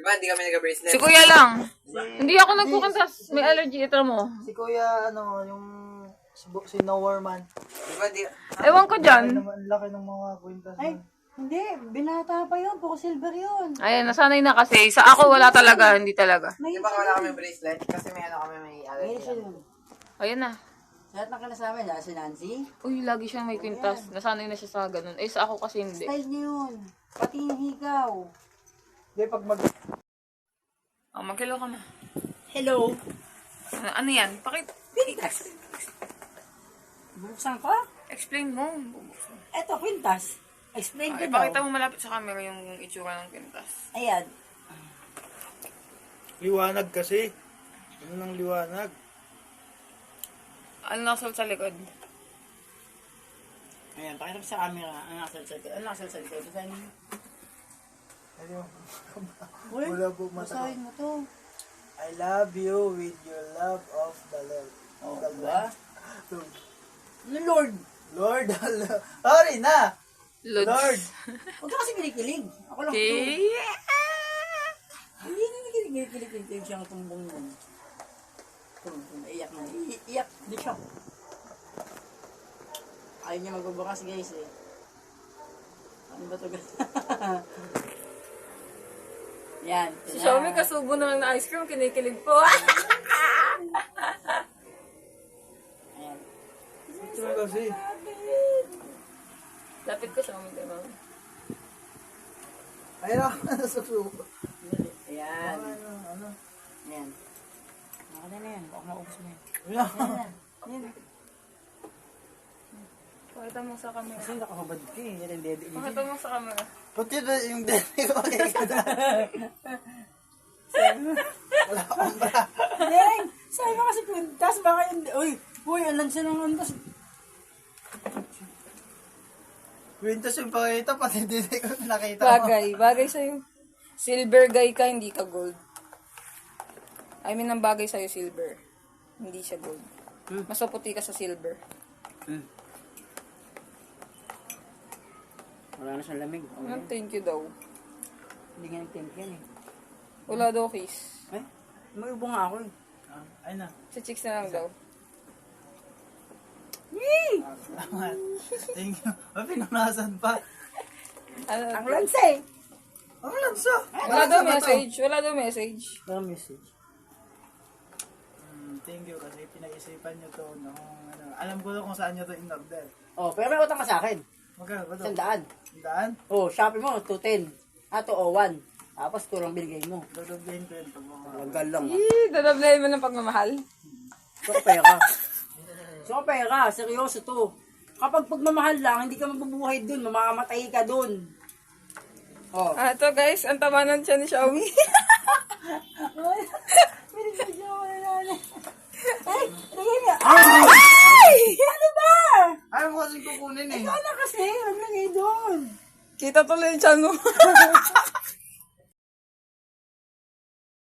Diba, hindi kami nag-bracelet. Si Kuya lang. Hindi ako nagkukantas. May allergy. Ito mo. Si Kuya, yung si Nowerman. Diba, di... Ewan ko dyan. Ang laki ng mga kwintas. Ay, hindi. Binata pa yun. Puro silver yun. Ayan, nasanay na kasi. Sa ako wala talaga. Hindi talaga. May Diba wala kami bracelet? Kasi may ano kami, may May allergy. isa yun. Ayan na. Lahat ng kinasama niya, si Nancy. Uy, lagi siyang may kwintas. Nasanay na siya sa ganun. Eh, sa ako kasi hindi. Style niya yun. Pati yung higaw. Hindi, pag Oh, mag-hello ka na. Hello. Ano yan? Quintas. Buksan ko? Explain mo. Eto, quintas. Explain ko daw. Ipakita mo malapit sa camera yung itsura ng kwintas. Ayan. liwanag kasi. Ano ng liwanag? Ano nakasuot sa likod? Ayan, pakita mo sa camera. Ano nakasal sa likod? Ano nakasal sa likod? Basahin mo. Ayun. Uy, Wala po mata. basahin mo to. I love you with your love of the Lord. Oh, diba? Lord. Ano, Lord? Lord, sorry na! Lods. Lord! Huwag ka kasi kinikilig. Ako lang to. Okay. Hindi na kinikilig siyang tumbong nun. Iyak na. Iyak. Hindi siya. Ayaw niya magbabakas guys eh. Ano ba ito guys? Yan. Si Xiaomi kasubo na lang na ice cream. Kinikilig po. Ayan. Ito na kasi. Lapit ko Xiaomi, diba? Ayun ako na sa suko. Ayan. Ano? Ayan. Nakala na yan. Baka maubos mo yan. Wala. Ayan. Pakita mo sa camera. Kasi nakakabad ka eh. Yan ang dede. Pakita mo sa camera. Pati na yung dede ko. Wala akong bra. Deng! Sabi mo kasi kwintas. Baka yun. Uy, alam siya ng untas. Quintas yung pakita, pati dede ko nakita mo. Bagay sa'yo. Silver guy ka, hindi ka gold. I mean, ang bagay sa'yo, silver. Hindi siya gold. Mas maputi ka sa silver. Wala na siyang lamig. Thank you daw. Hindi nga nag-temp yan eh. Wala daw kiss. Eh? Mag-ibo nga ako eh. Ay na. Sa chicks na lang daw. Salamat. Thank you. Pinunasan pa. Ano? Ang lansa eh. Ang lansa. Wala daw message. Wala daw message. Walang message. Thank you kasi pinag-isipan nyo to. No? Ano, alam ko na kung saan nyo to in-order. Oh, pero may utang ka sa akin. Magkano ba to? 100. Daan? Oh, Shopee mo, 210. 201. Tapos kurang binigay mo. Dodoblein ko yun pag mga... Lagal lang ah. Dadablayin mo ng pagmamahal. So, pera. So, pera. Seryoso to. Kapag pagmamahal lang, hindi ka mabubuhay dun. Mamamatay ka dun. Oh. Ito guys, ang tamanan siya ni Xiaomi. Ay, lagay niya. Ay! Ano ba? Ayaw mo kasing kukunin eh. Ano kasi? Ang lagay dun. Kita tuloy yung chan mo.